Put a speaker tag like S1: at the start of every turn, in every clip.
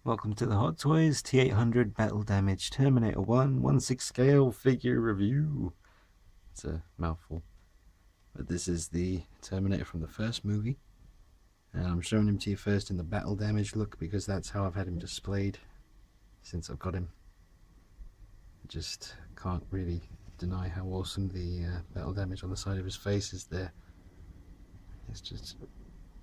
S1: Welcome to the Hot Toys T800 Battle Damage Terminator 1/1/6 scale figure review. It's a mouthful, but this is the Terminator from the first movie, and I'm showing him to you first in the battle damage look because that's how I've had him displayed since I've got him. I just can't really deny how awesome the battle damage on the side of his face is there. It's just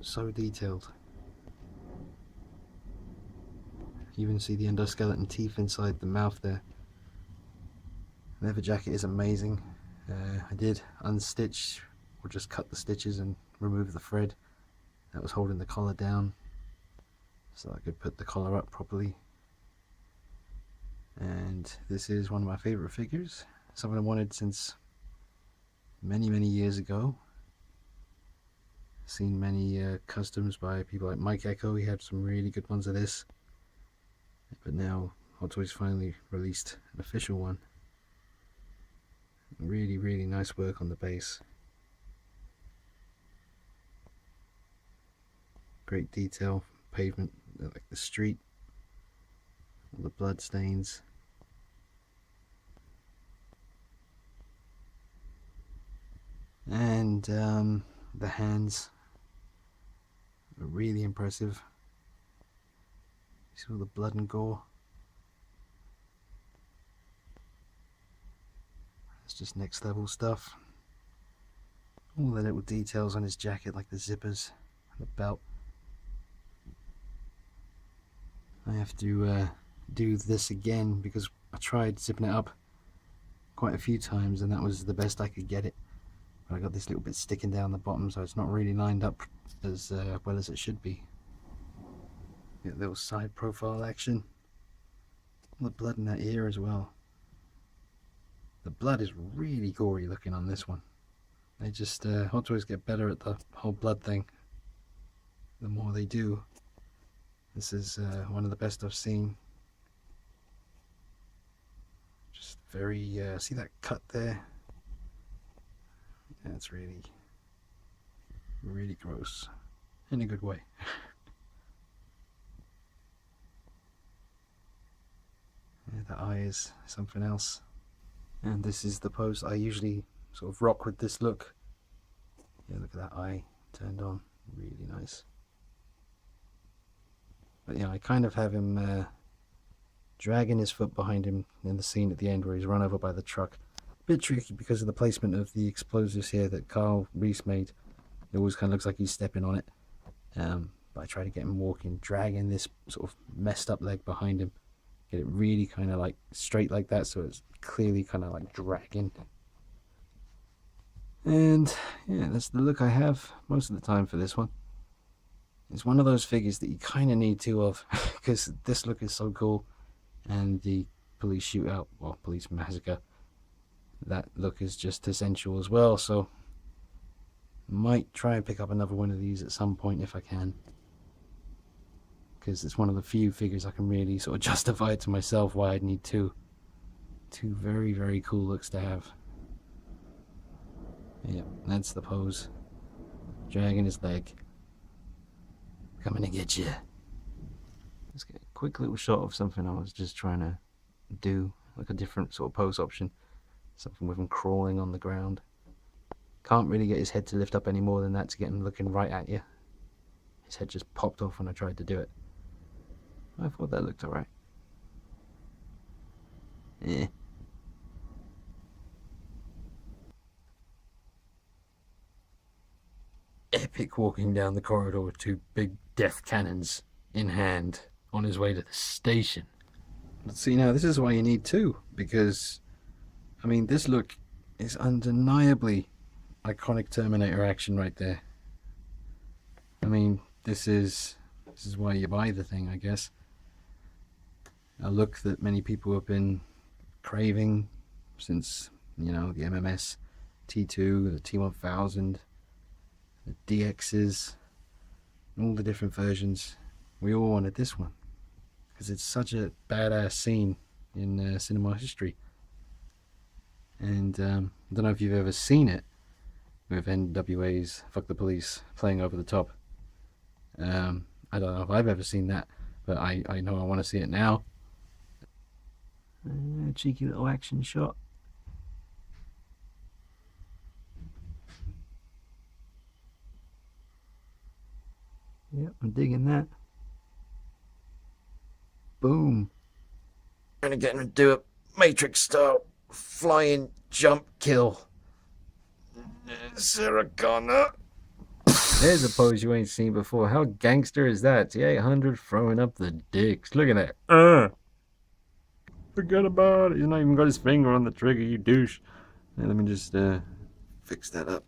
S1: so detailed. You even see the endoskeleton teeth inside the mouth there. The leather jacket is amazing. I did unstitch or just cut the stitches and remove the thread that was holding the collar down so I could put the collar up properly. And this is one of my favorite figures, something I wanted since many years ago. Seen many customs by people like Mike Echo. He had some really good ones of this. But now Hot Toys finally released an official one. Really nice work on the base. Great detail, pavement, like the street, all the blood stains. And the hands are really impressive. See all the blood and gore. It's just next level stuff. All the little details on his jacket, like the zippers and the belt. I have to do this again because I tried zipping it up quite a few times and that was the best I could get it. But I got this little bit sticking down the bottom, so it's not really lined up as well as it should be. Get a little side profile action. All the blood in that ear as well. The blood is really gory looking on this one. They just Hot Toys get better at the whole blood thing the more they do. This is one of the best I've seen. Just very see that cut there? That's really gross in a good way. The eye is something else. And this is the pose I usually sort of rock with this look. Yeah, look at that eye turned on. Really nice. But yeah, I kind of have him dragging his foot behind him in the scene at the end where he's run over by the truck. A bit tricky because of the placement of the explosives here that Carl Reese made. It always kind of looks like he's stepping on it. But I try to get him walking, dragging this sort of messed up leg behind him. Get it really kind of like straight like that, so it's clearly kind of like dragging. And yeah, that's the look I have most of the time for this one. It's one of those figures that you kind of need two of because this look is so cool, and the police shootout, well, police massacre, that look is just essential as well. So might try and pick up another one of these at some point if I can, because it's one of the few figures I can really sort of justify to myself why I'd need two very cool looks to have. Yeah, that's the pose. Dragging his leg. Coming to get you. Let's get a quick little shot of something I was just trying to do, like a different sort of pose option. Something with him crawling on the ground. Can't really get his head to lift up any more than that to get him looking right at you. His head just popped off when I tried to do it. I thought that looked alright. Eh. Epic walking down the corridor with two big death cannons in hand on his way to the station. But see, now this is why you need two, because I mean this look is undeniably iconic Terminator action right there. I mean this is why you buy the thing, I guess. A look that many people have been craving since, you know, the MMS T2, the T1000, the DXs, all the different versions. We all wanted this one because it's such a badass scene in cinema history. And I don't know if you've ever seen it with NWA's Fuck the Police playing over the top. I don't know if I've ever seen that, but I know I want to see it now. Cheeky little action shot. Yep, I'm digging that. Boom. Gonna get him to do a Matrix style flying jump kill. Saragana. There's a pose you ain't seen before. How gangster is that? T-800 throwing up the dicks. Look at that. Forget about it. He's not even got his finger on the trigger, you douche. Now, let me just fix that up.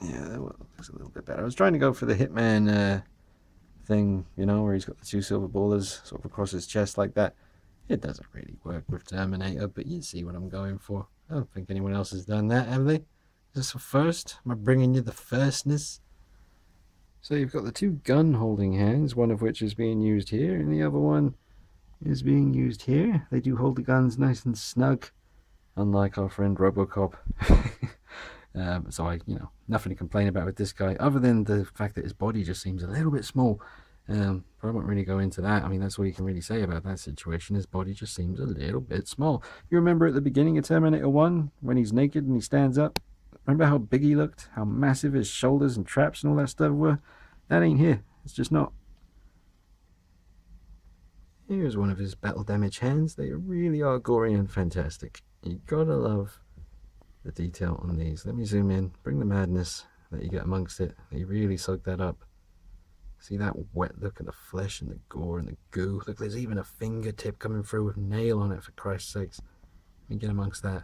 S1: Yeah, that looks a little bit better. I was trying to go for the Hitman thing, you know, where he's got the two silver ballers sort of across his chest like that. It doesn't really work with Terminator, but you see what I'm going for. I don't think anyone else has done that, have they? Is this a first? Am I bringing you the firstness? So you've got the two gun holding hands, one of which is being used here, and the other one is being used here. They do hold the guns nice and snug, unlike our friend Robocop. So I, nothing to complain about with this guy, other than the fact that his body just seems a little bit small. But I won't really go into that. I mean, that's all you can really say about that situation. His body just seems a little bit small. You remember at the beginning of Terminator 1, when he's naked and he stands up? Remember how big he looked? How massive his shoulders and traps and all that stuff were? That ain't here. It's just not. Here's one of his battle damage hands. They really are gory and fantastic. You gotta love the detail on these. Let me zoom in. Bring the madness that you get amongst it. They really soak that up. See that wet look at the flesh and the gore and the goo. Look, there's even a fingertip coming through with nail on it, for Christ's sakes. Let me get amongst that.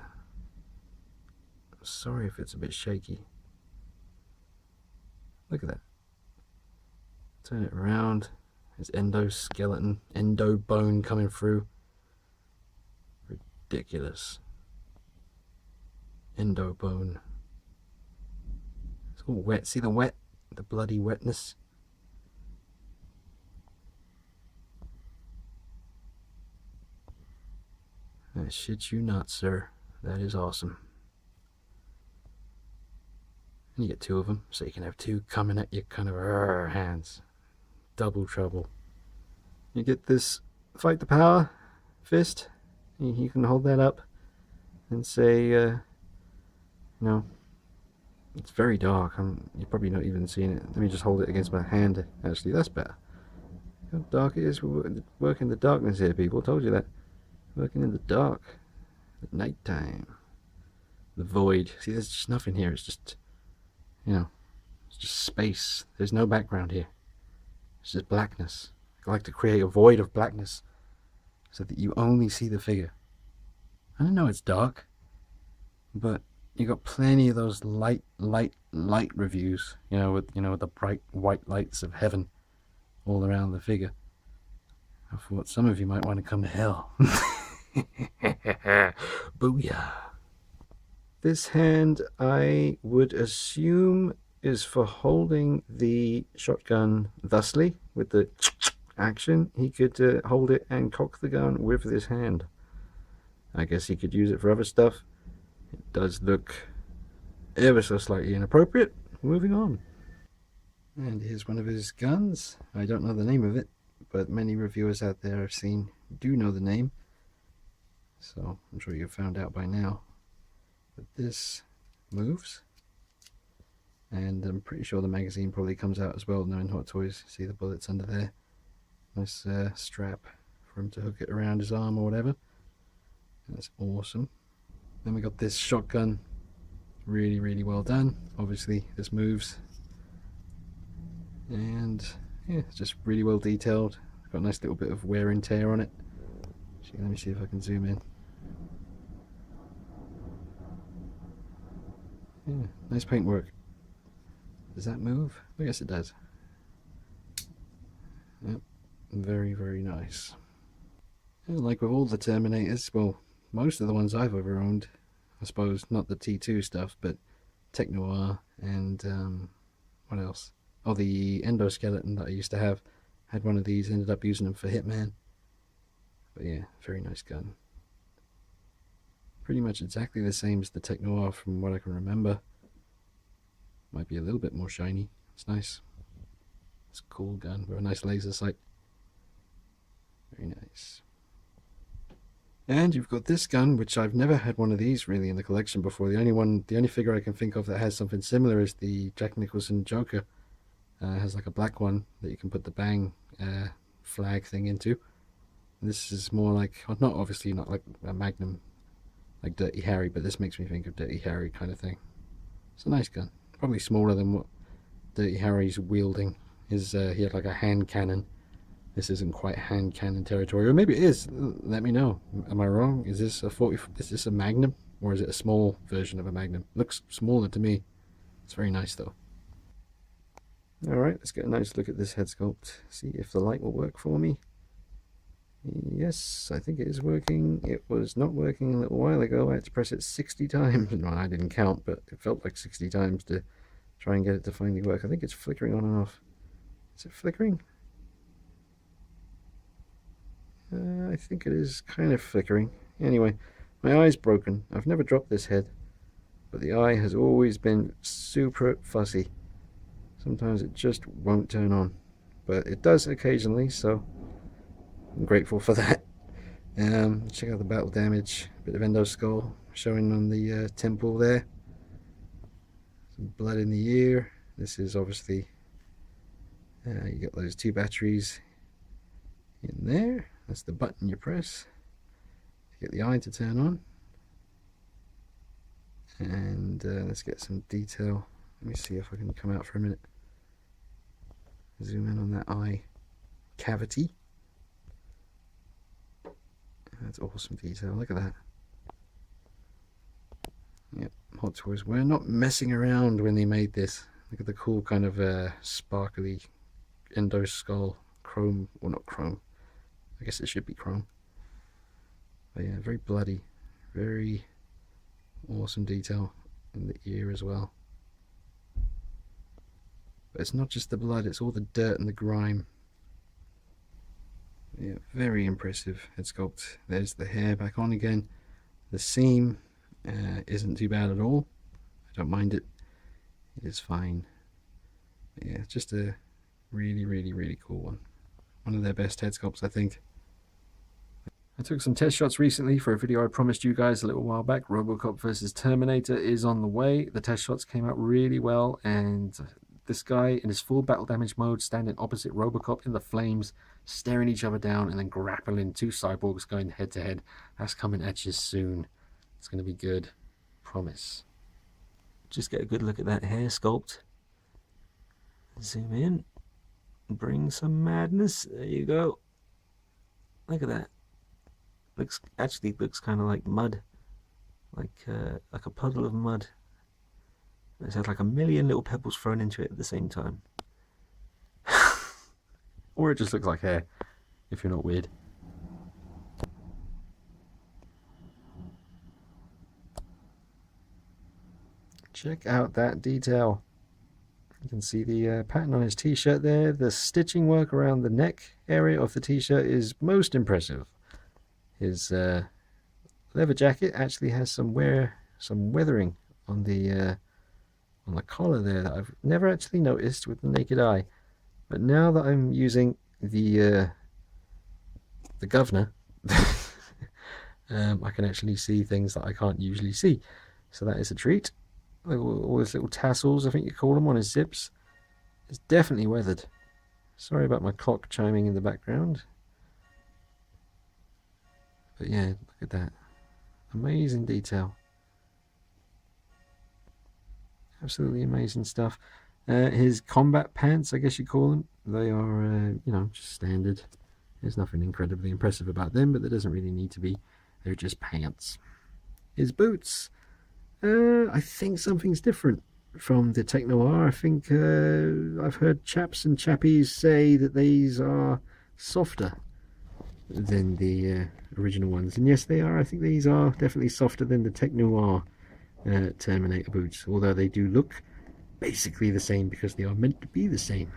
S1: I'm sorry if it's a bit shaky. Look at that. Turn it around. There's endoskeleton, endo bone coming through. Ridiculous. Endo bone. It's all wet. See the wet? The bloody wetness? I shit you not, sir. That is awesome. And you get two of them, so you can have two coming at you kind of hands. Double trouble. You get this fight the power fist. You can hold that up and say, no, it's very dark. You're probably not even seeing it. Let me just hold it against my hand. Actually, that's better. How dark it is. We're working in the darkness here, people. Told you that. Working in the dark. At night time. The void. See, there's just nothing here. It's just, it's just space. There's no background here. It's just blackness. I like to create a void of blackness so that you only see the figure. I know it's dark, but you got plenty of those light reviews, with the bright white lights of heaven all around the figure. I thought some of you might want to come to hell. Booyah. This hand, I would assume, is for holding the shotgun thusly, with the action. He could hold it and cock the gun with this hand. I guess he could use it for other stuff. It does look ever so slightly inappropriate. Moving on. And here's one of his guns. I don't know the name of it, but many reviewers out there I've seen do know the name. So I'm sure you've found out by now. But this moves. And I'm pretty sure the magazine probably comes out as well, knowing Hot Toys. See the bullets under there? Nice strap for him to hook it around his arm or whatever. That's awesome. Then we got this shotgun. Really, really well done. Obviously, this moves. And yeah, it's just really well detailed. Got a nice little bit of wear and tear on it. Actually, let me see if I can zoom in. Yeah, nice paintwork. Does that move? I guess it does. Yep, very, very nice. And like with all the Terminators, well, most of the ones I've ever owned, I suppose, not the T2 stuff, but Tech Noir and what else? Oh, the endoskeleton that I used to have had one of these, ended up using them for Hitman. But yeah, very nice gun. Pretty much exactly the same as the Tech Noir from what I can remember. Might be a little bit more shiny. It's nice. It's a cool gun with a nice laser sight. Very nice. And you've got this gun, which I've never had one of these really in the collection before. The only figure I can think of that has something similar is the Jack Nicholson Joker. Has like a black one that you can put the bang flag thing into. And this is more like, well, not like a Magnum, like Dirty Harry, but this makes me think of Dirty Harry kind of thing. It's a nice gun, probably smaller than what Dirty Harry's wielding. He had like a hand cannon. This isn't quite hand cannon territory, or maybe it is. Let me know. Am I wrong? Is this a Magnum, or is it a small version of a Magnum? Looks smaller to me. It's very nice though. Alright, let's get a nice look at this head sculpt. See if the light will work for me. Yes, I think it is working. It was not working a little while ago. I had to press it 60 times. No, I didn't count, but it felt like 60 times to try and get it to finally work. I think it's flickering on and off. Is it flickering? I think it is kind of flickering. Anyway, my eye's broken. I've never dropped this head, but the eye has always been super fussy. Sometimes it just won't turn on, but it does occasionally, so I'm grateful for that. Check out the battle damage. A bit of endo skull showing on the temple there. Some blood in the ear. This is obviously, you got those 2 batteries in there. That's the button you press to get the eye to turn on. And let's get some detail. Let me see if I can come out for a minute. Zoom in on that eye cavity. That's awesome detail. Look at that. Yep, Hot Toys were not messing around when they made this. Look at the cool kind of sparkly endo skull chrome, well not chrome. I guess it should be chrome. But yeah, very bloody, very awesome detail in the ear as well. But it's not just the blood, it's all the dirt and the grime. Yeah, very impressive head sculpt. There's the hair back on again. The seam isn't too bad at all. I don't mind it. It is fine. But yeah, it's just a really, really, really cool one. One of their best head sculpts, I think. I took some test shots recently for a video I promised you guys a little while back. RoboCop versus Terminator is on the way. The test shots came out really well, and this guy in his full battle damage mode standing opposite RoboCop in the flames, staring each other down and then grappling 2 cyborgs going head to head. That's coming at you soon. It's going to be good. Promise. Just get a good look at that hair sculpt. Zoom in. Bring some madness. There you go. Look at that. Actually looks kind of like mud, like a puddle of mud. It's had like a million little pebbles thrown into it at the same time. Or it just looks like hair, if you're not weird. Check out that detail. You can see the pattern on his t-shirt there. The stitching work around the neck area of the t-shirt is most impressive. His leather jacket actually has some weathering on the collar there that I've never actually noticed with the naked eye. But now that I'm using the governor, I can actually see things that I can't usually see. So that is a treat. All those little tassels, I think you call them, on his zips. It's definitely weathered. Sorry about my clock chiming in the background. But yeah, look at that. Amazing detail. Absolutely amazing stuff. His combat pants, I guess you call them, they are, you know, just standard. There's nothing incredibly impressive about them, but there doesn't really need to be. They're just pants. His boots, I think something's different from the Tech Noir. I think I've heard chaps and chappies say that these are softer than the original ones, and yes, they are. I think these are definitely softer than the Tech Noir Terminator boots, although they do look basically the same because they are meant to be the same.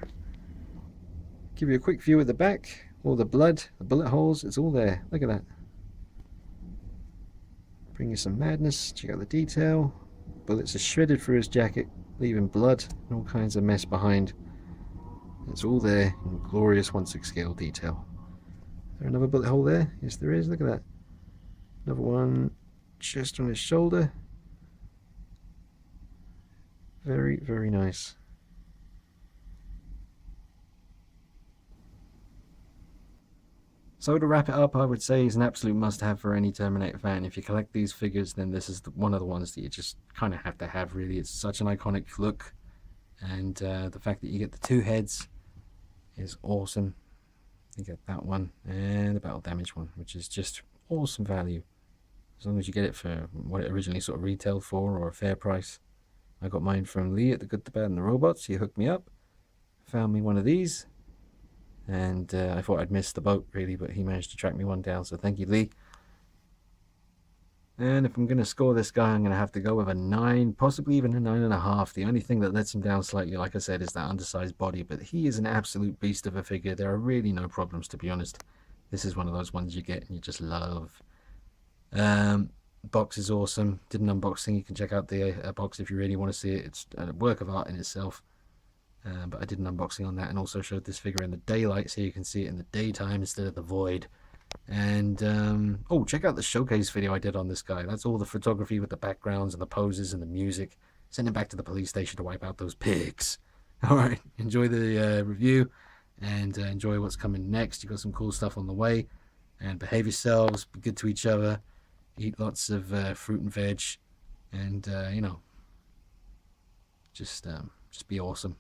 S1: Give you a quick view at the back. All the blood, the bullet holes, it's all there. Look at that. Bring you some madness. Check out the detail. Bullets are shredded through his jacket, leaving blood and all kinds of mess behind. It's all there in glorious 1/6 scale detail. Is there another bullet hole there? Yes, there is. Look at that. Another one just on his shoulder. Very, very nice. So to wrap it up, I would say it's an absolute must-have for any Terminator fan. If you collect these figures, then this is one of the ones that you just kind of have to have, really. It's such an iconic look, and the fact that you get the two heads is awesome. You get that one and the battle damage one, which is just awesome value. As long as you get it for what it originally sort of retailed for, or a fair price. I got mine from Lee at The Good, The Bad and The Robots. He hooked me up, found me one of these. And I thought I'd missed the boat, really, but he managed to track me one down, so thank you, Lee. And if I'm going to score this guy, I'm going to have to go with a 9, possibly even a 9.5. The only thing that lets him down slightly, like I said, is that undersized body, but he is an absolute beast of a figure. There are really no problems, to be honest. This is one of those ones you get and you just love. Box is awesome. Did an unboxing. You can check out the box if you really want to see it. It's a work of art in itself. But I did an unboxing on that and also showed this figure in the daylight so you can see it in the daytime instead of the void. And oh, check out the showcase video I did on this guy. That's all the photography with the backgrounds and the poses and the music. Send him back to the police station to wipe out those pigs. Alright, enjoy the review and enjoy what's coming next. You've got some cool stuff on the way. And behave yourselves, be good to each other, eat lots of fruit and veg, and you know, just be awesome.